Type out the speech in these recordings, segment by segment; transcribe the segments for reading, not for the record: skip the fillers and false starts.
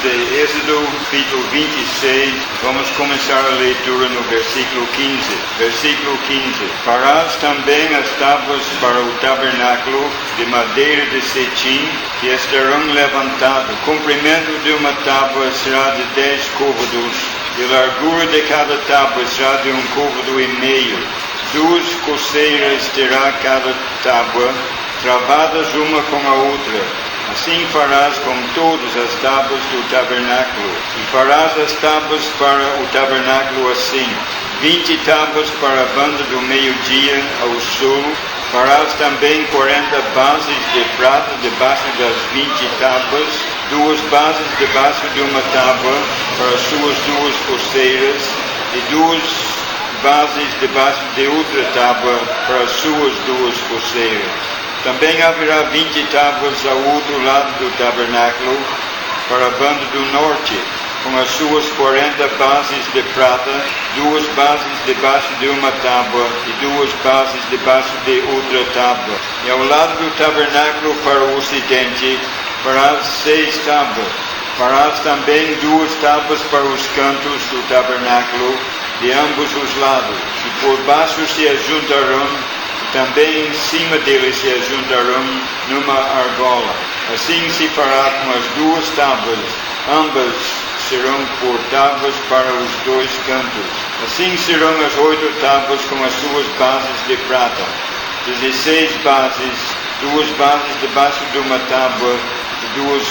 de Êxodo, capítulo 26, vamos começar a leitura no versículo 15. Versículo 15. Farás também as tábuas para o tabernáculo de madeira de cetim, que estarão levantadas. O comprimento de uma tábua será de 10 côvados, e a largura de cada tábua será de 1,5 côvado. 2 coceiras terá cada tábua, travadas uma com a outra. Assim farás com todas as tábuas do tabernáculo. E farás as tábuas para o tabernáculo assim: 20 tábuas para a banda do meio-dia ao sul. Farás também 40 bases de prata debaixo das 20 tábuas, 2 bases debaixo de uma tábua para as suas 2 coceiras, e 2 bases debaixo de outra tábua para as suas 2 coceiras. Também haverá 20 tábuas ao outro lado do tabernáculo, para a banda do norte, com as suas 40 bases de prata, 2 bases debaixo de uma tábua e 2 bases debaixo de outra tábua. E ao lado do tabernáculo para o ocidente, farás 6 tábuas. Farás também 2 tábuas para os cantos do tabernáculo, de ambos os lados, e por baixo se ajuntarão, e também em cima deles se ajuntarão numa argola. Assim se fará com as 2 tábuas, ambas serão por tábuas para os 2 cantos. Assim serão as 8 tábuas com as suas bases de prata, 16 bases, 2 bases debaixo de uma tábua e 2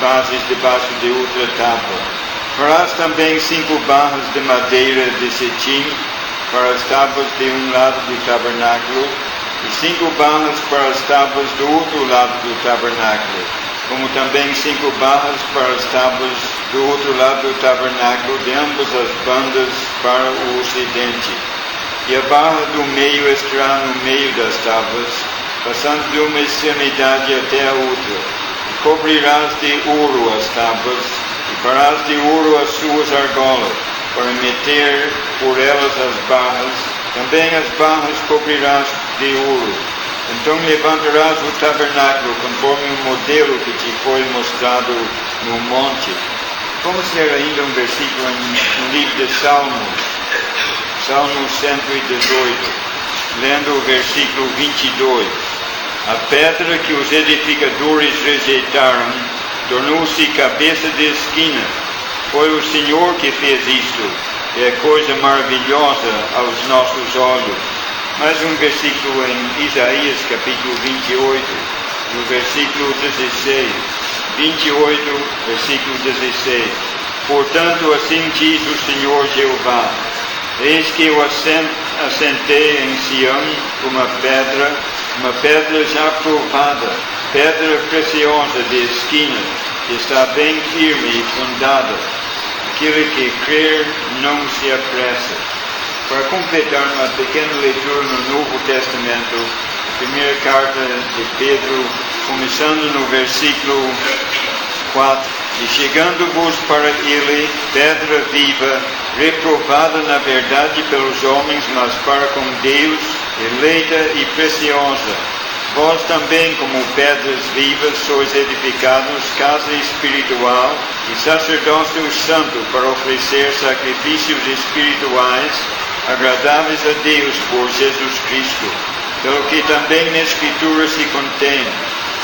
bases debaixo de outra tábua. Farás também 5 barras de madeira de cetim para as tábuas de um lado do tabernáculo, e 5 barras para as tábuas do outro lado do tabernáculo, como também 5 barras para as tábuas do outro lado do tabernáculo, de ambas as bandas para o ocidente. E a barra do meio estará no meio das tábuas, passando de uma extremidade até a outra. E cobrirás de ouro as tábuas, e farás de ouro as suas argolas, para meter por elas as barras. Também as barras cobrirás de ouro. Então levantarás o tabernáculo conforme o modelo que te foi mostrado no monte. Vamos ler ainda um versículo no livro de Salmos, Salmo 118, lendo o versículo 22. A pedra que os edificadores rejeitaram tornou-se cabeça de esquina. Foi o Senhor que fez isso. É coisa maravilhosa aos nossos olhos. Mais um versículo em Isaías, capítulo 28, no versículo 16. 28, versículo 16. Portanto, assim diz o Senhor Jeová: eis que eu assentei em Sião uma pedra já provada, pedra preciosa de esquina, que está bem firme e fundada. Aquele que crer não se apressa. Para completar uma pequena leitura no Novo Testamento, a primeira carta de Pedro, começando no versículo 4. E chegando-vos para ele, pedra viva, reprovada na verdade pelos homens, mas para com Deus, eleita e preciosa. Vós também, como pedras vivas, sois edificados casa espiritual e sacerdócio santo, para oferecer sacrifícios espirituais agradáveis a Deus por Jesus Cristo. Pelo que também na Escritura se contém: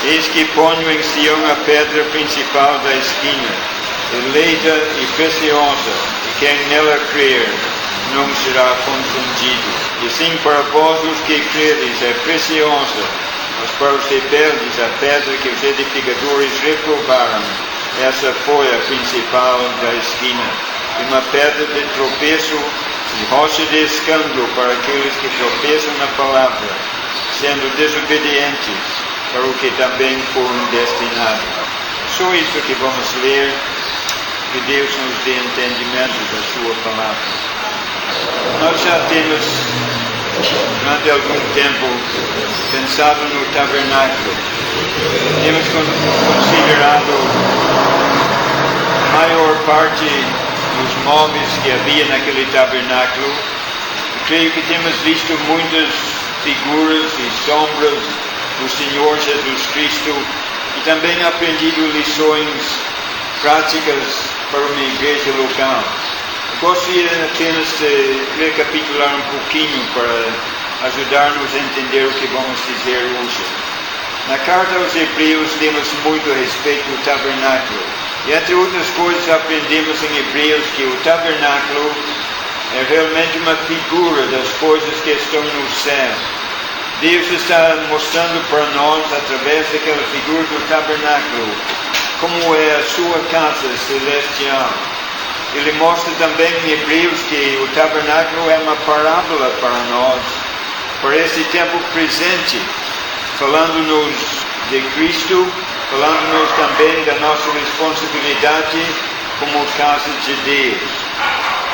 eis que ponho em Sião a pedra principal da esquina, eleita e preciosa, e quem nela crer não será confundido. E assim para vós os que credes é preciosa, mas para os rebeldes a pedra que os edificadores reprovaram, essa foi a principal da esquina, e uma pedra de tropeço e rocha de escândalo para aqueles que tropeçam na palavra, sendo desobedientes, para o que também foram destinados. Só isso que vamos ler, que Deus nos dê entendimento da sua palavra. Nós já temos, durante algum tempo, pensado no tabernáculo. Temos considerado a maior parte dos móveis que havia naquele tabernáculo. Creio que temos visto muitas figuras e sombras do Senhor Jesus Cristo, e também aprendido lições práticas para uma igreja local. Gostaria apenas de recapitular um pouquinho para ajudar-nos a entender o que vamos dizer hoje. Na carta aos Hebreus lemos muito a respeito do tabernáculo. E entre outras coisas aprendemos em Hebreus que o tabernáculo é realmente uma figura das coisas que estão no céu. Deus está mostrando para nós, através daquela figura do tabernáculo, como é a sua casa celestial. Ele mostra também em Hebreus que o tabernáculo é uma parábola para nós, para esse tempo presente, falando-nos de Cristo, falando-nos também da nossa responsabilidade como casa de Deus.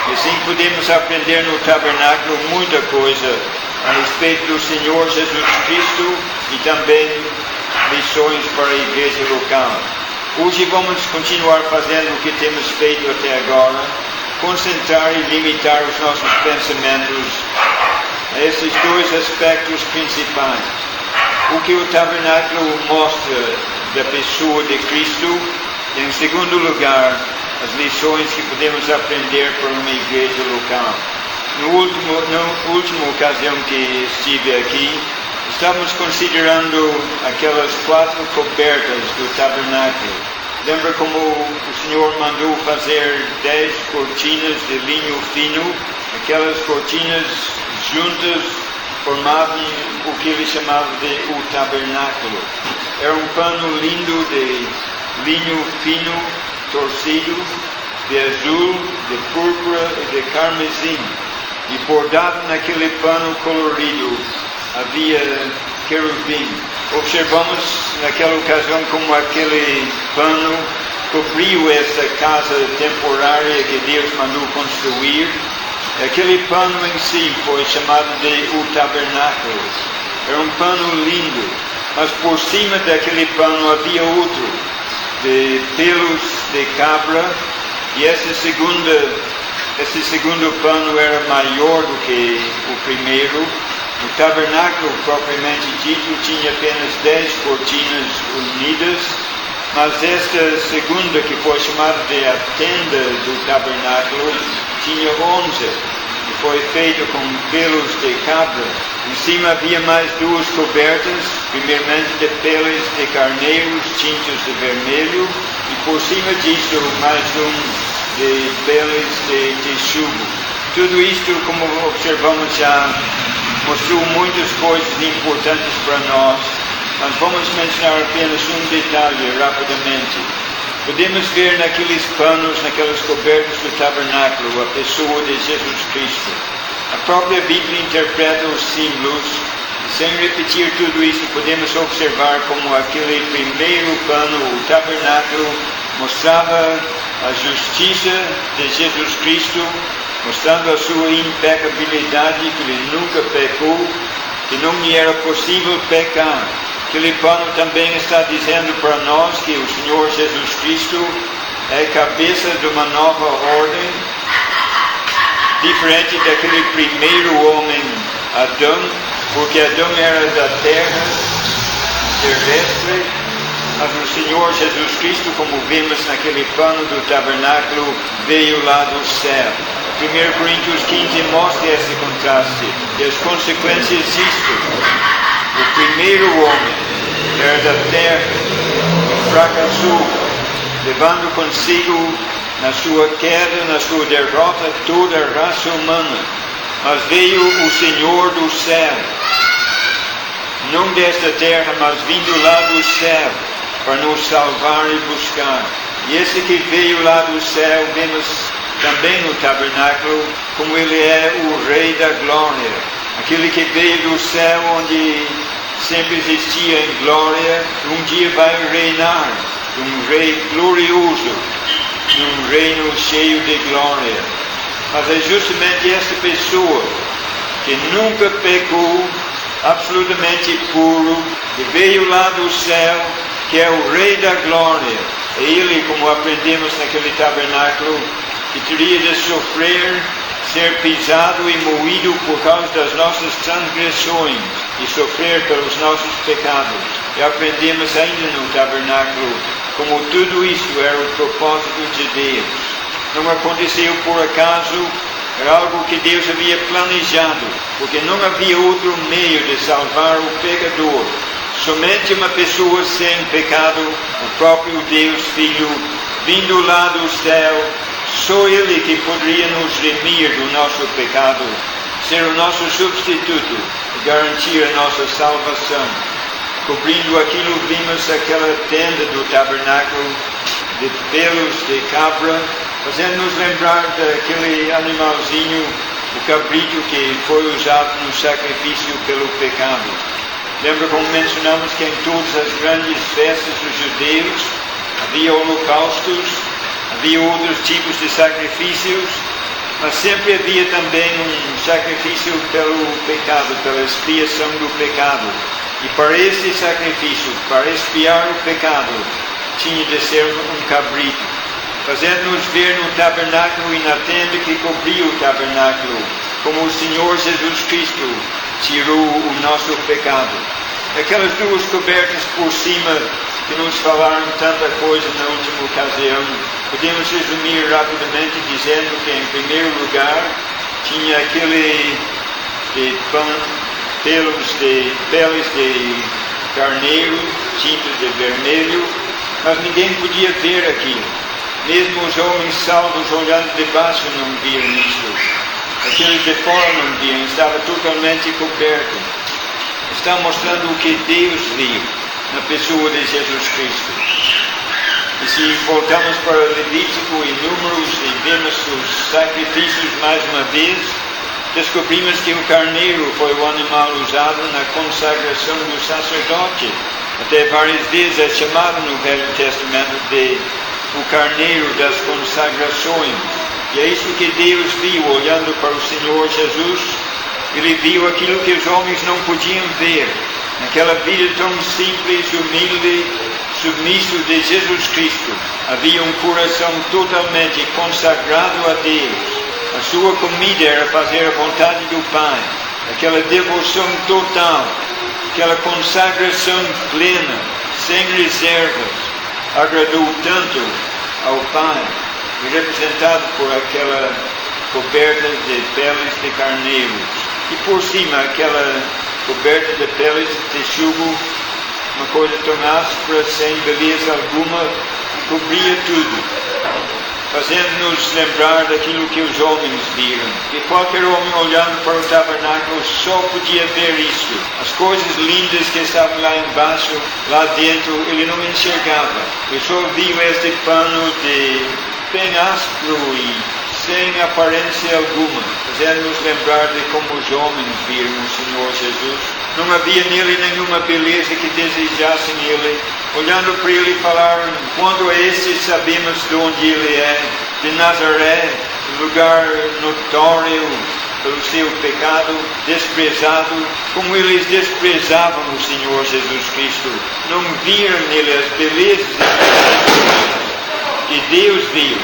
E assim podemos aprender no tabernáculo muita coisa a respeito do Senhor Jesus Cristo e também lições para a igreja local. Hoje vamos continuar fazendo o que temos feito até agora, concentrar e limitar os nossos pensamentos a esses dois aspectos principais. O que o tabernáculo mostra da pessoa de Cristo, e em segundo lugar, as lições que podemos aprender para uma igreja local. Na última ocasião que estive aqui, estávamos considerando aquelas 4 cobertas do tabernáculo. Lembra como o Senhor mandou fazer 10 cortinas de linho fino? Aquelas cortinas juntas formavam o que ele chamava de o tabernáculo. Era um pano lindo de linho fino, torcido, de azul, de púrpura e de carmesim. E bordado naquele pano colorido havia querubim. Observamos naquela ocasião como aquele pano cobriu essa casa temporária que Deus mandou construir. Aquele pano em si foi chamado de o tabernáculo. Era um pano lindo, mas por cima daquele pano havia outro, de pelos de cabra, e esse segundo pano era maior do que o primeiro. O tabernáculo, propriamente dito, tinha apenas 10 cortinas unidas, mas esta segunda, que foi chamada de a tenda do tabernáculo, tinha 11, e foi feita com pelos de cabra. Em cima havia mais 2 cobertas, primeiramente de peles de carneiros tintos de vermelho, e por cima disso mais de peles de texugo. Tudo isto, como observamos já, mostrou muitas coisas importantes para nós, mas vamos mencionar apenas um detalhe rapidamente. Podemos ver naqueles panos, naquelas cobertas do tabernáculo, a pessoa de Jesus Cristo. A própria Bíblia interpreta os símbolos, e sem repetir tudo isso, podemos observar como aquele primeiro pano, o tabernáculo, mostrava a justiça de Jesus Cristo, mostrando a sua impecabilidade, que ele nunca pecou, que não lhe era possível pecar. Aquele pano também está dizendo para nós que o Senhor Jesus Cristo é cabeça de uma nova ordem, diferente daquele primeiro homem, Adão, porque Adão era da terra terrestre, mas o Senhor Jesus Cristo, como vimos naquele pano do tabernáculo, veio lá do céu. 1 Coríntios 15 mostra esse contraste e as consequências disto. O primeiro homem era da terra e fracassou, levando consigo na sua queda, na sua derrota, toda a raça humana. Mas veio o Senhor do céu, não desta terra, mas vindo lá do céu, para nos salvar e buscar. E esse que veio lá do céu, vemos também no tabernáculo, como ele é o Rei da Glória. Aquele que veio do céu, onde sempre existia em glória, um dia vai reinar, um rei glorioso, num reino cheio de glória. Mas é justamente esta pessoa que nunca pecou, absolutamente puro, que veio lá do céu, que é o Rei da Glória. É ele, como aprendemos naquele tabernáculo, que teria de sofrer, ser pisado e moído por causa das nossas transgressões e sofrer pelos nossos pecados. E aprendemos ainda no tabernáculo como tudo isso era o propósito de Deus. Não aconteceu por acaso, era algo que Deus havia planejado, porque não havia outro meio de salvar o pecador. Somente uma pessoa sem pecado, o próprio Deus Filho, vindo lá do céu, só Ele que poderia nos remir do nosso pecado, ser o nosso substituto e garantir a nossa salvação. Cobrindo aquilo, vimos aquela tenda do tabernáculo de pelos de cabra, fazendo-nos lembrar daquele animalzinho, o cabrito que foi usado no sacrifício pelo pecado. Lembra como mencionamos que em todas as grandes festas dos judeus havia holocaustos, havia outros tipos de sacrifícios, mas sempre havia também um sacrifício pelo pecado, pela expiação do pecado. E para esse sacrifício, para expiar o pecado, tinha de ser um cabrito, fazendo-nos ver no tabernáculo e na tenda que cobria o tabernáculo, como o Senhor Jesus Cristo tirou o nosso pecado. Aquelas duas cobertas por cima que nos falaram tanta coisa na última ocasião, podemos resumir rapidamente dizendo que, em primeiro lugar, tinha aquele peles de carneiro, tintas de vermelho, mas ninguém podia ver aquilo. Mesmo os homens salvos olhando de baixo não viam isso. Aqueles de fora não viam, estava totalmente coberto. Está mostrando o que Deus viu na pessoa de Jesus Cristo. E se voltamos para Levítico e Números e vemos os sacrifícios mais uma vez, descobrimos que o carneiro foi o animal usado na consagração do sacerdote. Até várias vezes é chamado no Velho Testamento de o carneiro das consagrações. E é isso que Deus viu olhando para o Senhor Jesus. Ele viu aquilo que os homens não podiam ver. Naquela vida tão simples, humilde, submisso de Jesus Cristo, havia um coração totalmente consagrado a Deus. A sua comida era fazer a vontade do Pai. Aquela devoção total, aquela consagração plena, sem reservas, agradou tanto ao Pai, e representado por aquela coberta de peles de carneiros. E por cima, aquela coberta de peles de texugo, uma coisa tão áspera, sem beleza alguma, que cobria tudo, fazendo-nos lembrar daquilo que os homens viram. E qualquer homem olhando para o tabernáculo só podia ver isso. As coisas lindas que estavam lá embaixo, lá dentro, ele não enxergava. Ele só viu este pano bem áspero e sem aparência alguma, fazendo-nos lembrar de como os homens viram o Senhor Jesus. Não havia nele nenhuma beleza que desejassem ele. Olhando para ele, falaram: quando a este sabemos de onde ele é, de Nazaré, lugar notório pelo seu pecado, desprezado, como eles desprezavam o Senhor Jesus Cristo. Não viram nele as belezas que Deus viu,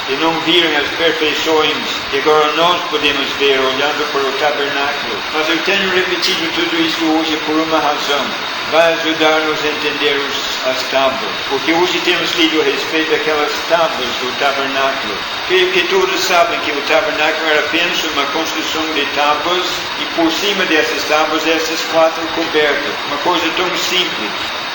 e não viram as perfeições que agora nós podemos ver olhando para o tabernáculo. Mas eu tenho repetido tudo isso hoje por uma razão. Vai ajudar-nos a entender as tábuas. Porque hoje temos lido a respeito daquelas tábuas do tabernáculo. Creio que todos sabem que o tabernáculo era apenas uma construção de tábuas, e por cima dessas tábuas, essas 4 cobertas. Uma coisa tão simples.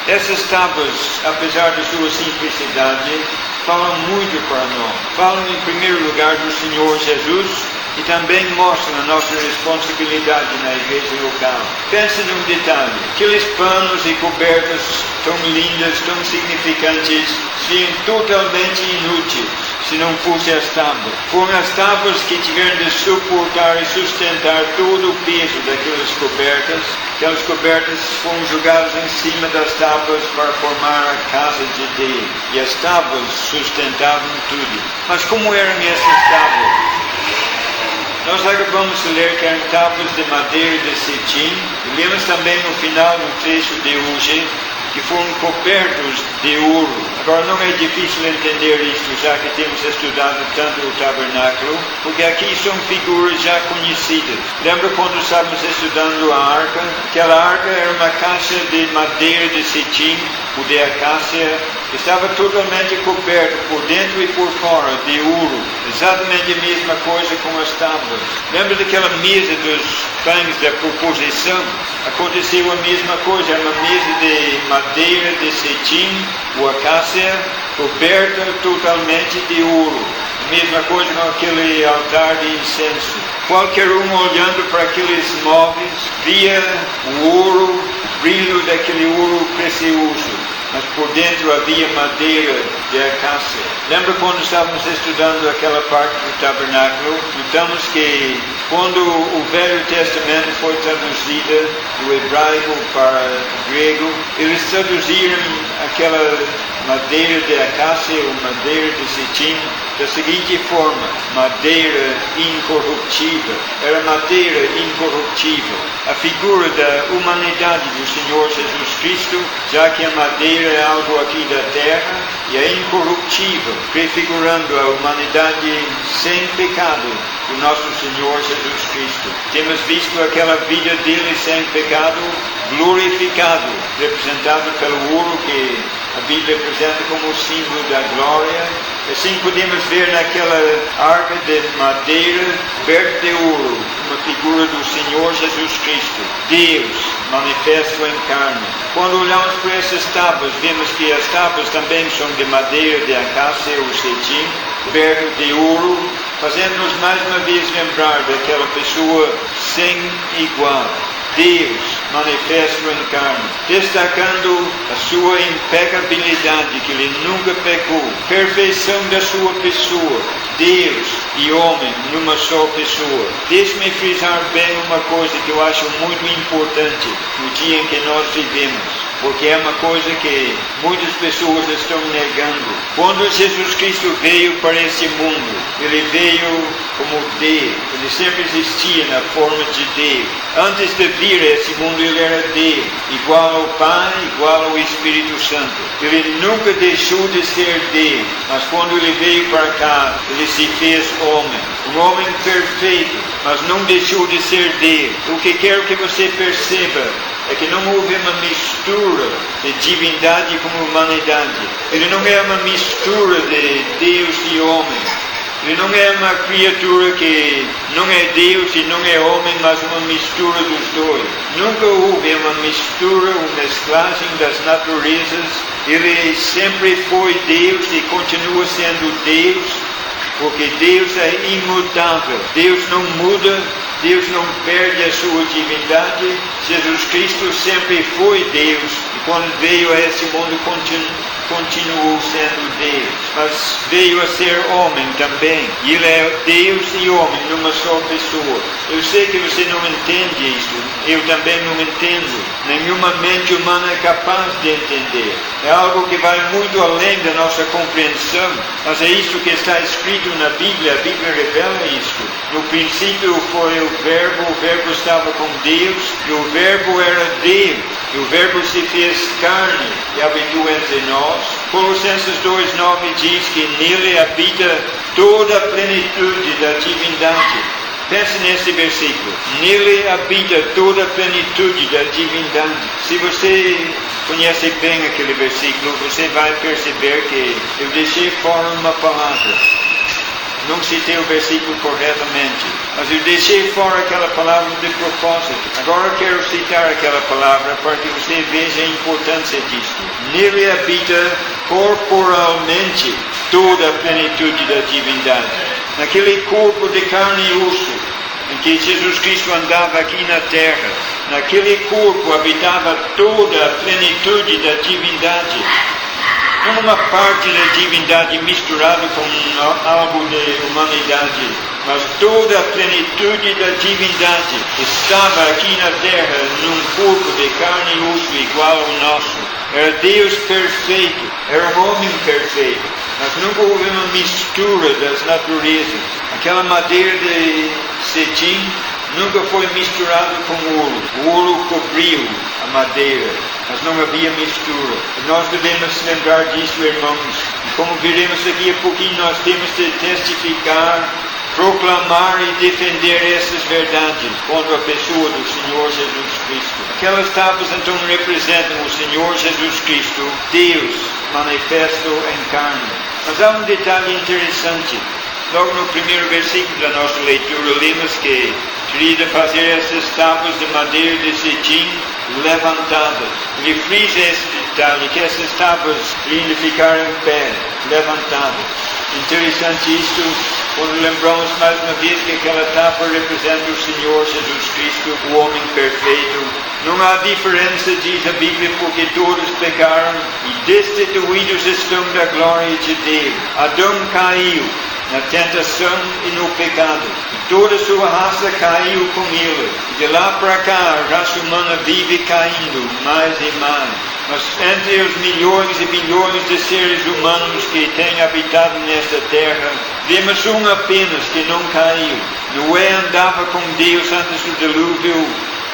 Essas tábuas, apesar de sua simplicidade, falam muito para nós. Falam em primeiro lugar do Senhor Jesus e também mostram a nossa responsabilidade na igreja local. Pense num detalhe: aqueles panos e cobertas tão lindas, tão significantes, seriam totalmente inúteis se não fossem as tábuas. Foram as tábuas que tiveram de suportar e sustentar todo o peso daquelas cobertas. Aquelas cobertas foram jogadas em cima das tábuas para formar a casa de Deus. E as tábuas sustentavam tudo. Mas como eram essas tábuas? Nós acabamos de ler que eram tábuas de madeira de cetim. E lemos também no final do trecho de hoje que foram cobertos de ouro. Agora não é difícil entender isto, já que temos estudado tanto o tabernáculo, porque aqui são figuras já conhecidas. Lembra quando estávamos estudando a arca? Aquela arca era uma caixa de madeira de cetim, ou de acácia, estava totalmente coberto por dentro e por fora de ouro. Exatamente a mesma coisa com as tábuas. Lembra daquela mesa dos pães da proposição? Aconteceu a mesma coisa, era uma mesa de madeira de cetim, ou acácia, coberta totalmente de ouro. A mesma coisa com aquele altar de incenso. Qualquer um olhando para aqueles móveis, via o ouro, o brilho daquele ouro precioso. Mas por dentro havia madeira de acácia. Lembra quando estávamos estudando aquela parte do tabernáculo? Notamos que quando o Velho Testamento foi traduzido do hebraico para o grego, eles traduziram aquela madeira de acácia ou madeira de cetim da seguinte forma: madeira incorruptível. Era madeira incorruptível. A figura da humanidade do Senhor Jesus Cristo, já que a madeira é algo aqui da terra e é incorruptível, prefigurando a humanidade sem pecado do nosso Senhor Jesus Cristo. Temos visto aquela vida dele sem pecado glorificado, representado pelo ouro que a Bíblia apresenta como símbolo da glória. Assim podemos ver naquela arca de madeira coberta de ouro uma figura do Senhor Jesus Cristo, Deus manifesto em carne. Quando olhamos para essas tábuas, vemos que as tábuas também são de madeira de acácia ou cetim, coberto de ouro, fazendo-nos mais uma vez lembrar daquela pessoa sem igual, Deus manifesto em carne, destacando a sua impecabilidade, que ele nunca pecou, perfeição da sua pessoa, Deus e homem numa só pessoa. Deixe-me frisar bem uma coisa que eu acho muito importante no dia em que nós vivemos, porque é uma coisa que muitas pessoas estão negando. Quando Jesus Cristo veio para esse mundo, ele veio como Deus, ele sempre existia na forma de Deus. Antes de vir a esse mundo, ele era Deus, igual ao Pai, igual ao Espírito Santo. Ele nunca deixou de ser Deus, mas quando ele veio para cá, ele se fez homem, um homem perfeito, mas não deixou de ser Deus. O que quero que você perceba é que não houve uma mistura de divindade com humanidade. Ele não é uma mistura de Deus e homem. Ele não é uma criatura que não é Deus e não é homem, mas uma mistura dos dois. Nunca houve uma mistura, uma mesclagem das naturezas. Ele sempre foi Deus e continua sendo Deus, porque Deus é imutável. Deus não muda, Deus não perde a sua divindade. Jesus Cristo sempre foi Deus e quando veio a esse mundo continuou sendo Deus, mas veio a ser homem também. E ele é Deus e homem numa só pessoa. Eu sei que você não entende isso, eu também não entendo. Nenhuma mente humana é capaz de entender. É algo que vai muito além da nossa compreensão, mas é isso que está escrito na Bíblia. A Bíblia revela isto. No princípio foi o Verbo estava com Deus, e o Verbo era Deus, e o Verbo se fez carne e habitou entre nós. Colossenses 2,9 diz que nele habita toda a plenitude da divindade. Pense nesse versículo. Nele habita toda a plenitude da divindade. Se você conhece bem aquele versículo, você vai perceber que eu deixei fora uma palavra. Não citei o versículo corretamente, mas eu deixei fora aquela palavra de propósito. Agora quero citar aquela palavra para que você veja a importância disso. Nele habita corporalmente toda a plenitude da divindade. Naquele corpo de carne e osso em que Jesus Cristo andava aqui na terra, naquele corpo habitava toda a plenitude da divindade. Não uma parte da divindade misturada com algo de humanidade, mas toda a plenitude da divindade estava aqui na terra num corpo de carne e osso igual ao nosso. Era Deus perfeito, era um homem perfeito, mas nunca houve uma mistura das naturezas. Aquela madeira de cetim nunca foi misturada com ouro. O ouro cobriu a madeira, mas não havia mistura. E nós devemos lembrar disso, irmãos. E como veremos daqui a pouquinho, nós temos de testificar, proclamar e defender essas verdades contra a pessoa do Senhor Jesus Cristo. Aquelas tábuas então representam o Senhor Jesus Cristo, Deus manifesto em carne. Mas há um detalhe interessante. Logo no primeiro versículo da nossa leitura, lemos que queria fazer essas tábuas de madeira de cetim levantadas. Ele frisa esse detalhe, que essas tábuas iriam ficar em pé, levantadas. Interessante isto, quando lembramos mais uma vez que aquela tábua representa o Senhor Jesus Cristo, o homem perfeito. Não há diferença, diz a Bíblia, porque todos pecaram e destituídos estão da glória de Deus. Adão caiu na tentação e no pecado, e toda a sua raça caiu com ele, e de lá para cá a raça humana vive caindo mais e mais. Mas entre os milhões e bilhões de seres humanos que têm habitado nesta terra, vemos um apenas que não caiu. Noé andava com Deus antes do dilúvio,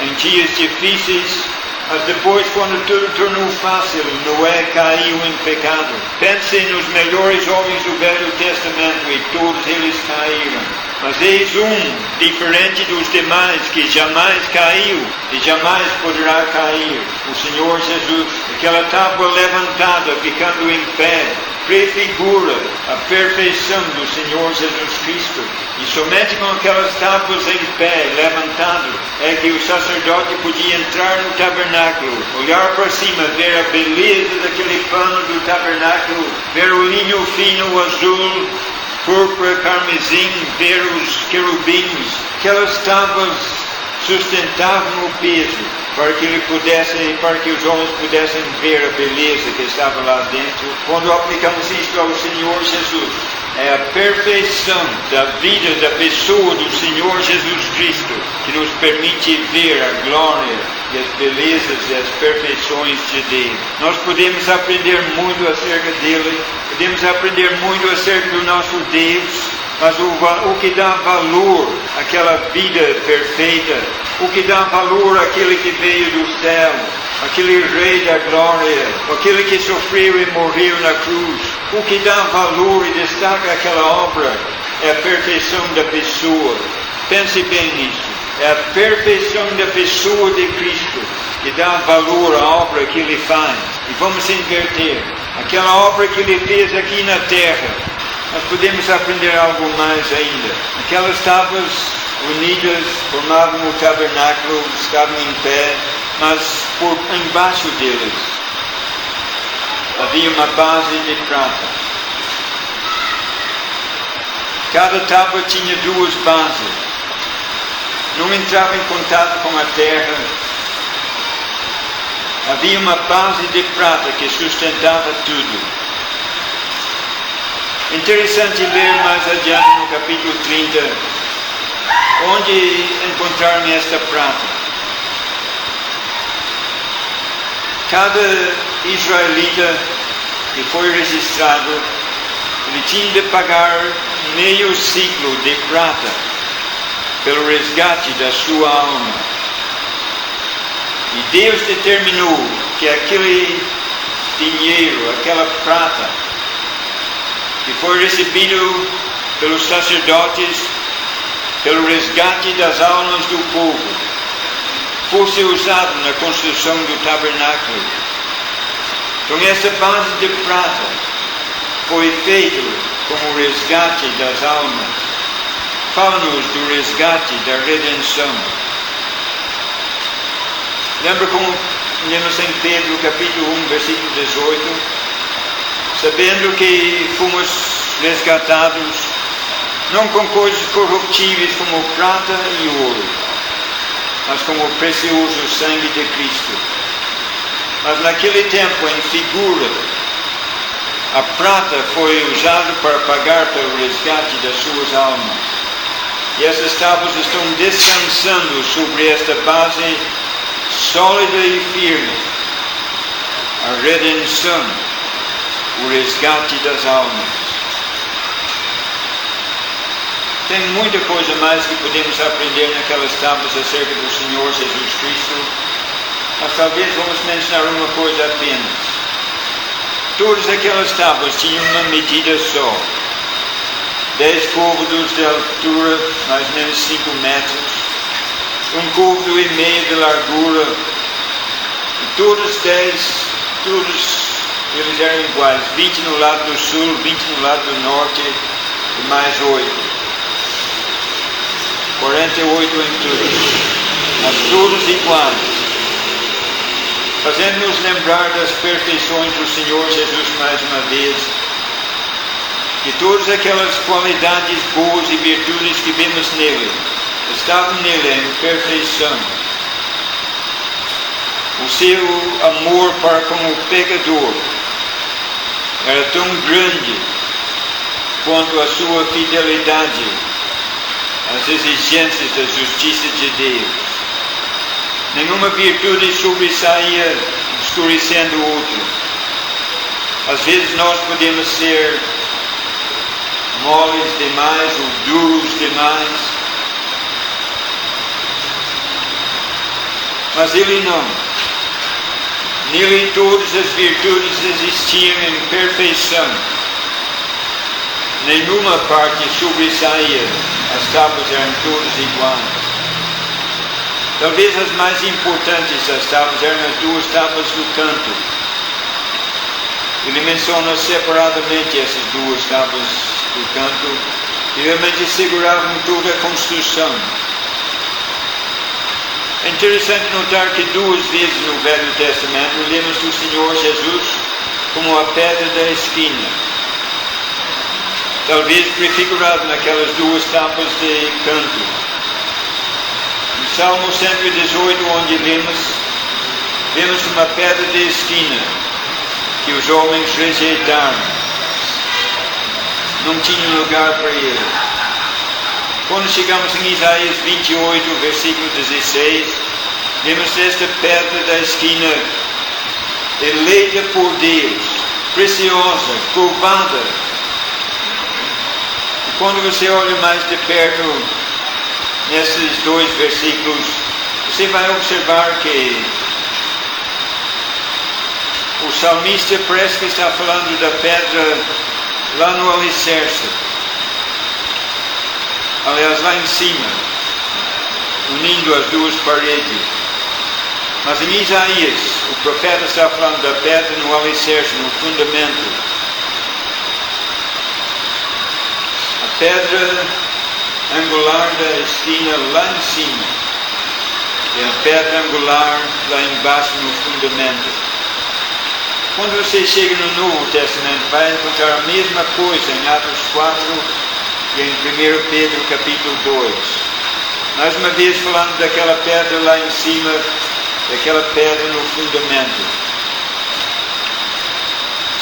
em dias difíceis, mas depois, quando tudo tornou fácil, Noé caiu em pecado. Pense nos melhores homens do Velho Testamento e todos eles caíram. Mas eis um, diferente dos demais, que jamais caiu e jamais poderá cair. O Senhor Jesus, aquela tábua levantada, ficando em pé, prefigura a perfeição do Senhor Jesus Cristo. E somente com aquelas tábuas em pé, levantado, é que o sacerdote podia entrar no tabernáculo, olhar para cima, ver a beleza daquele pano do tabernáculo, ver o linho fino azul, púrpura, carmesim, ver os querubins. Aquelas tábuas sustentavam o peso para que os homens pudessem ver a beleza que estava lá dentro. Quando aplicamos isto ao Senhor Jesus, é a perfeição da vida da pessoa do Senhor Jesus Cristo que nos permite ver a glória e as belezas e as perfeições de Deus. Nós podemos aprender muito acerca dele, podemos aprender muito acerca do nosso Deus, mas o que dá valor àquela vida perfeita, o que dá valor àquele que veio do céu, aquele Rei da Glória, aquele que sofreu e morreu na cruz, o que dá valor e destaca aquela obra é a perfeição da pessoa. Pense bem nisso. É a perfeição da pessoa de Cristo que dá valor à obra que Ele faz. E vamos inverter. Aquela obra que Ele fez aqui na terra, nós podemos aprender algo mais ainda. Aquelas tábuas unidas formavam o tabernáculo, estavam em pé, mas por embaixo deles havia uma base de prata. Cada tábua tinha duas bases. Não entrava em contato com a terra. Havia uma base de prata que sustentava tudo. Interessante ler mais adiante no capítulo 30, onde encontrar-me esta prata. Cada israelita que foi registrado, ele tinha de pagar meio ciclo de prata pelo resgate da sua alma. E Deus determinou que aquele dinheiro, aquela prata, que foi recebido pelos sacerdotes, pelo resgate das almas do povo, fosse usado na construção do tabernáculo. Então essa base de prata foi feita como resgate das almas. Fala-nos do resgate, da redenção. Lembra como lemos em Pedro, capítulo 1, versículo 18? Sabendo que fomos resgatados, não com coisas corruptíveis como prata e ouro, mas com o precioso sangue de Cristo. Mas naquele tempo, em figura, a prata foi usada para pagar pelo resgate das suas almas. E essas tábuas estão descansando sobre esta base sólida e firme. A redenção, o resgate das almas. Tem muita coisa mais que podemos aprender naquelas tábuas acerca do Senhor Jesus Cristo. Mas talvez vamos mencionar uma coisa apenas. Todas aquelas tábuas tinham uma medida só. 10 côvados de altura, mais ou menos 5 metros. 1 côvado e meio de largura. E todos eles eram iguais. 20 no lado do sul, 20 no lado do norte e mais 8. 48 em tudo. Mas todos iguais. Fazendo-nos lembrar das perfeições do Senhor Jesus mais uma vez, que todas aquelas qualidades boas e virtudes que vemos nele, estavam nele em perfeição. O seu amor para com o pecador era tão grande quanto a sua fidelidade às exigências da justiça de Deus. Nenhuma virtude sobressaía escurecendo o outro. Às vezes nós podemos ser moles demais ou duros demais, mas ele não. Nele todas as virtudes existiam em perfeição. Nenhuma parte sobressaía, as tábuas eram todas iguais. Talvez as mais importantes das tábuas eram as 2 tábuas do canto. Ele menciona separadamente essas 2 tábuas do canto, que realmente seguravam toda a construção. É interessante notar que 2 vezes no Velho Testamento lemos do Senhor Jesus como a pedra da esquina. Talvez prefigurado naquelas 2 tábuas de canto. Salmo 118, onde vemos uma pedra de esquina que os homens rejeitaram. Não tinha lugar para ele. Quando chegamos em Isaías 28, versículo 16, vemos esta pedra da esquina eleita por Deus, preciosa, provada. E quando você olha mais de perto nesses 2 versículos, você vai observar que o salmista parece que está falando da pedra lá no alicerce. Aliás, lá em cima, unindo as 2 paredes. Mas em Isaías, o profeta está falando da pedra no alicerce, no fundamento. A pedra angular da esquina lá em cima e a pedra angular lá embaixo no fundamento. Quando você chega no Novo Testamento, vai encontrar a mesma coisa em Atos 4 e em 1 Pedro capítulo 2. Mais uma vez falando daquela pedra lá em cima, daquela pedra no fundamento.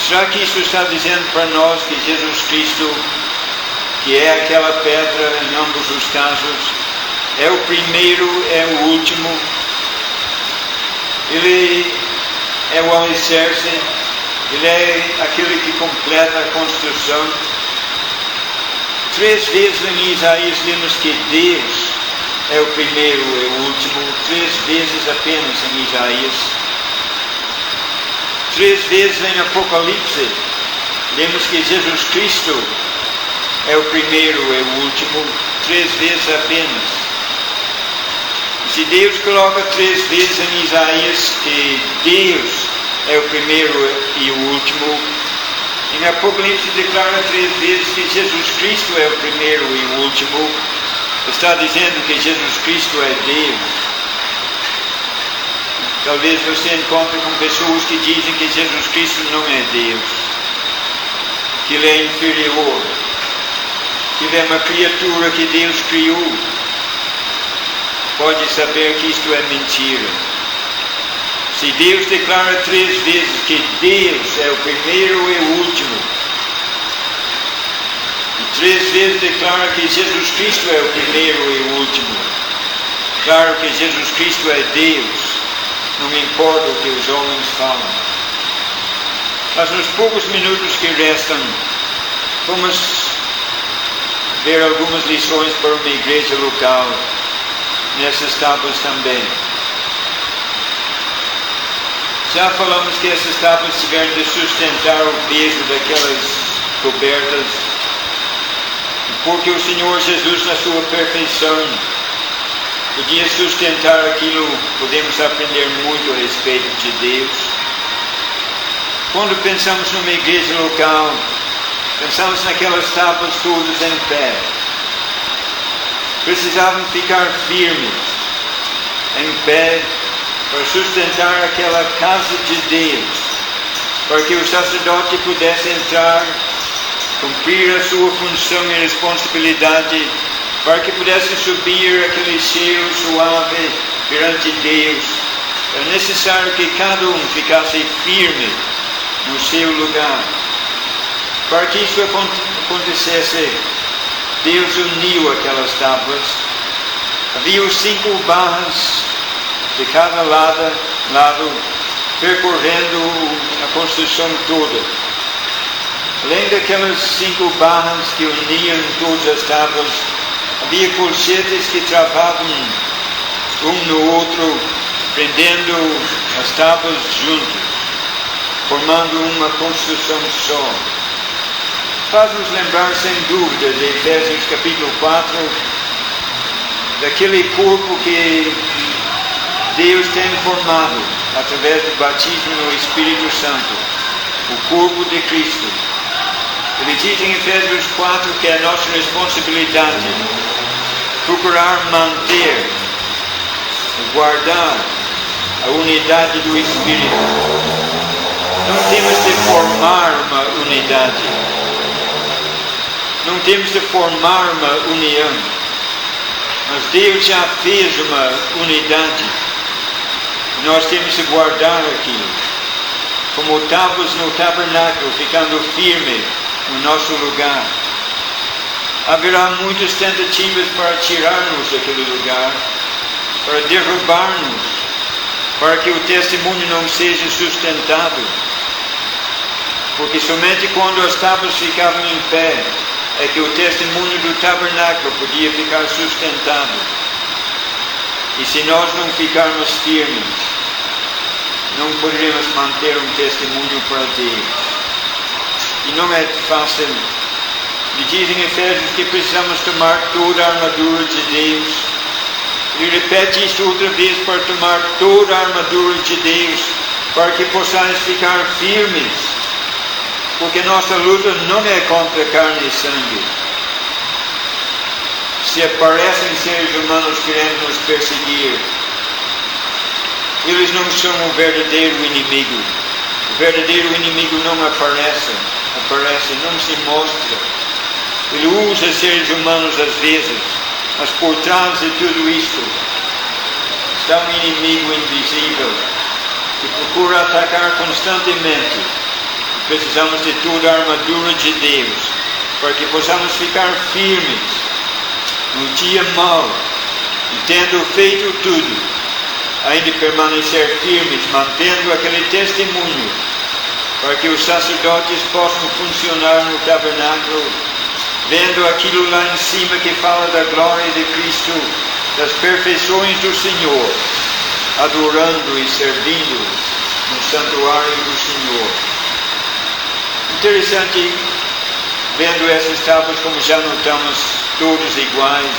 Será que isso está dizendo para nós que Jesus Cristo, que é aquela pedra em ambos os casos, é o primeiro, é o último? Ele é o alicerce, ele é aquele que completa a construção. 3 vezes em Isaías lemos que Deus é o primeiro e o último, 3 vezes apenas em Isaías. 3 vezes em Apocalipse lemos que Jesus Cristo é o primeiro e o último, 3 vezes apenas. E se Deus coloca 3 vezes em Isaías que Deus é o primeiro e o último, em Apocalipse declara 3 vezes que Jesus Cristo é o primeiro e o último, está dizendo que Jesus Cristo é Deus. Talvez você encontre com pessoas que dizem que Jesus Cristo não é Deus, que Ele é inferior, que Ele é uma criatura que Deus criou. Pode saber que isto é mentira. Se Deus declara 3 vezes que Deus é o primeiro e o último, e 3 vezes declara que Jesus Cristo é o primeiro e o último, claro que Jesus Cristo é Deus, não importa o que os homens falam. Mas nos poucos minutos que restam, vamos ver algumas lições para uma igreja local nessas tábuas também. Já falamos que essas tábuas tiveram de sustentar o peso daquelas cobertas, porque o Senhor Jesus, na sua perfeição, podia sustentar aquilo. Podemos aprender muito a respeito de Deus. Quando pensamos numa igreja local, pensamos naquelas tábuas todas em pé. Precisavam ficar firmes, em pé, para sustentar aquela casa de Deus, para que o sacerdote pudesse entrar, cumprir a sua função e responsabilidade, para que pudesse subir aquele cheiro suave perante Deus. É necessário que cada um ficasse firme no seu lugar. Para que isso acontecesse, Deus uniu aquelas tábuas. Havia 5 barras de cada lado, percorrendo a construção toda. Além daquelas 5 barras que uniam todas as tábuas, havia colchetes que travavam um no outro, prendendo as tábuas juntas, formando uma construção só. Faz-nos lembrar, sem dúvida, de Efésios capítulo 4, daquele corpo que Deus tem formado através do batismo no Espírito Santo, o corpo de Cristo. Ele diz em Efésios 4 que é a nossa responsabilidade procurar manter, guardar a unidade do Espírito. Não temos de formar uma unidade, não temos de formar uma união, mas Deus já fez uma unidade. Nós temos de guardar aquilo, como tábuas no tabernáculo, ficando firme no nosso lugar. Haverá muitas tentativas para tirar-nos daquele lugar, para derrubar-nos, para que o testemunho não seja sustentado. Porque somente quando as tábuas ficavam em pé, é que o testemunho do tabernáculo podia ficar sustentado. E se nós não ficarmos firmes, não poderemos manter um testemunho para Deus. E não é fácil. Ele diz em Efésios que precisamos tomar toda a armadura de Deus. Ele repete isso outra vez, para tomar toda a armadura de Deus, para que possamos ficar firmes. Porque nossa luta não é contra carne e sangue. Se aparecem seres humanos querendo nos perseguir, eles não são o verdadeiro inimigo. O verdadeiro inimigo não aparece, não se mostra. Ele usa seres humanos às vezes, mas por trás de tudo isto está um inimigo invisível que procura atacar constantemente. Precisamos de toda a armadura de Deus, para que possamos ficar firmes no dia mau, e tendo feito tudo, ainda permanecer firmes, mantendo aquele testemunho, para que os sacerdotes possam funcionar no tabernáculo, vendo aquilo lá em cima que fala da glória de Cristo, das perfeições do Senhor, adorando e servindo no santuário do Senhor. Interessante, vendo essas tábuas, como já notamos, todas iguais.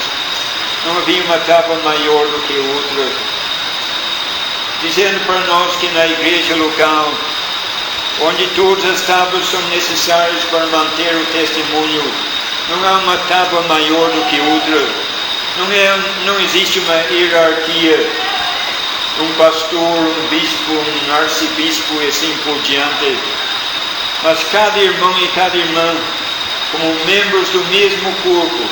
Não havia uma tábua maior do que outra, dizendo para nós que na igreja local, onde todas as tábuas são necessárias para manter o testemunho, não há uma tábua maior do que outra. Não existe uma hierarquia, um pastor, um bispo, um arcebispo e assim por diante. Mas cada irmão e cada irmã, como membros do mesmo corpo,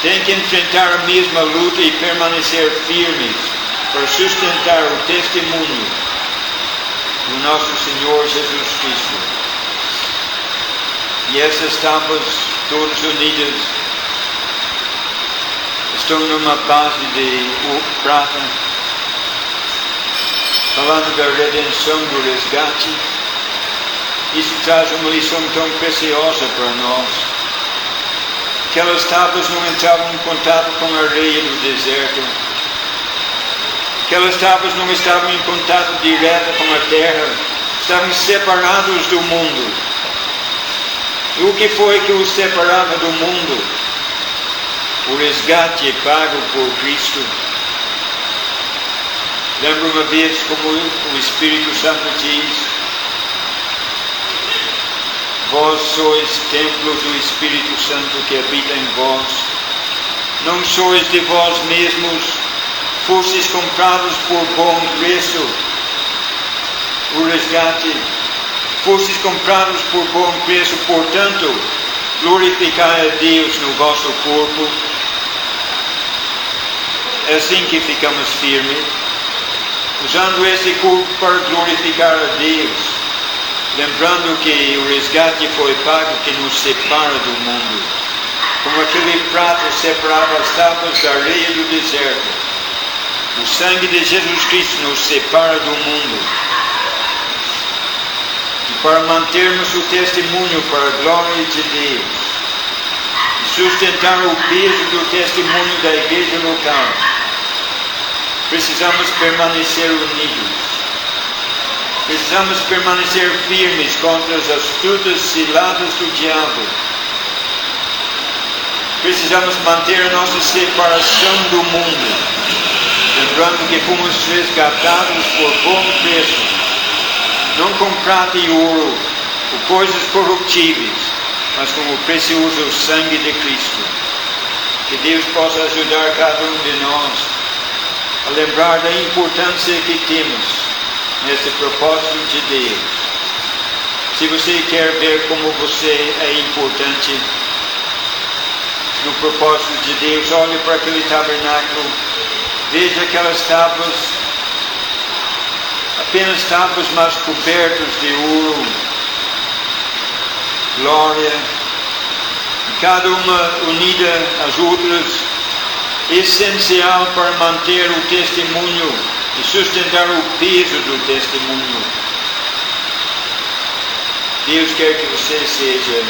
tem que enfrentar a mesma luta e permanecer firmes para sustentar o testemunho do nosso Senhor Jesus Cristo. E essas tábuas, todas unidas, estão numa base de prata, falando da redenção, do resgate. Isso traz uma lição tão preciosa para nós. Aquelas tábuas não entravam em contato com a areia do deserto. Aquelas tábuas não estavam em contato direto com a terra, estavam separados do mundo. E o que foi que os separava do mundo? O resgate pago por Cristo. Lembro uma vez como o Espírito Santo diz: vós sois templo do Espírito Santo que habita em vós. Não sois de vós mesmos, fostes comprados por bom preço. O resgate, fostes comprados por bom preço, portanto, glorificai a Deus no vosso corpo. É assim que ficamos firmes, usando esse corpo para glorificar a Deus, lembrando que o resgate foi pago que nos separa do mundo, como aquele prato separava as tábuas da areia do deserto. O sangue de Jesus Cristo nos separa do mundo. E para mantermos o testemunho para a glória de Deus, e sustentar o peso do testemunho da igreja local, precisamos permanecer unidos. Precisamos permanecer firmes contra as astutas ciladas do diabo. Precisamos manter a nossa separação do mundo, lembrando que fomos resgatados por bom preço, não com prata e ouro, por coisas corruptíveis, mas com o precioso sangue de Cristo. Que Deus possa ajudar cada um de nós a lembrar da importância que temos nesse propósito de Deus. Se você quer ver como você é importante no propósito de Deus, olhe para aquele tabernáculo, veja aquelas tábuas, apenas tábuas, mas cobertas de ouro, glória, e cada uma unida às outras, essencial para manter o testemunho e sustentar o peso do testemunho. Deus quer que você seja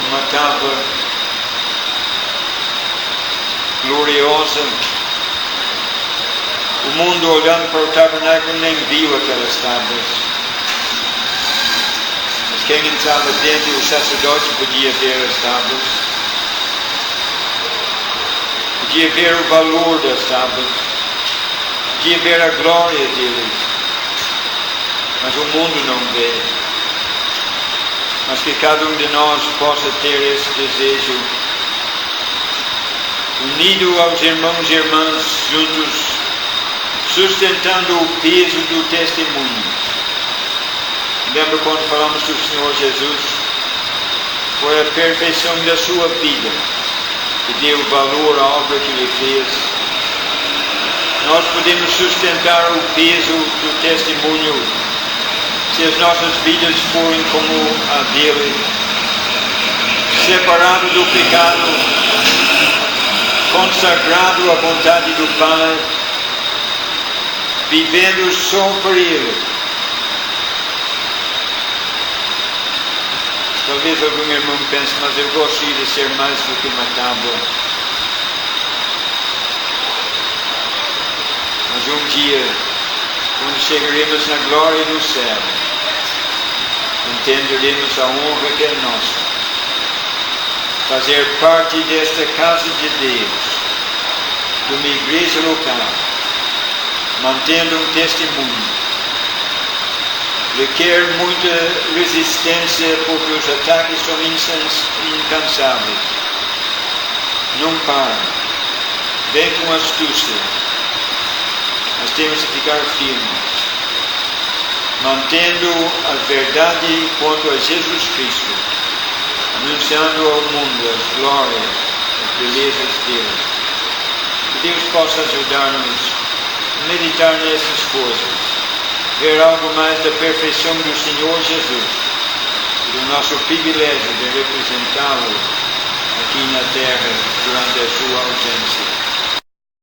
uma tábua gloriosa. O mundo, olhando para o tabernáculo, nem viu aquelas tábuas. Mas quem entrava dentro, o sacerdote podia ver as tábuas. Podia ver o valor das tábuas. Podia ver a glória dele. Mas o mundo não vê. Mas que cada um de nós possa ter esse desejo, unido aos irmãos e irmãs juntos, sustentando o peso do testemunho. Lembra quando falamos do Senhor Jesus? Foi a perfeição da sua vida que deu valor à obra que ele fez. Nós podemos sustentar o peso do testemunho se as nossas vidas forem como a dele, separado do pecado, consagrado à vontade do Pai, vivendo só por Ele. Talvez algum irmão pense, mas eu gostaria de ser mais do que uma tábua. Mas um dia, quando chegaremos na glória do céu, entenderemos a honra que é nossa. Fazer parte desta casa de Deus, de uma igreja local, mantendo um testemunho. Requer muita resistência porque os ataques são incansáveis. Não param. Vem com astúcia. Mas temos que ficar firmes, mantendo a verdade quanto a Jesus Cristo, anunciando ao mundo as glórias, as belezas dele. Que Deus possa ajudar-nos a meditar nessas coisas, ver algo mais da perfeição do Senhor Jesus e do nosso privilégio de representá-lo aqui na terra durante a sua ausência.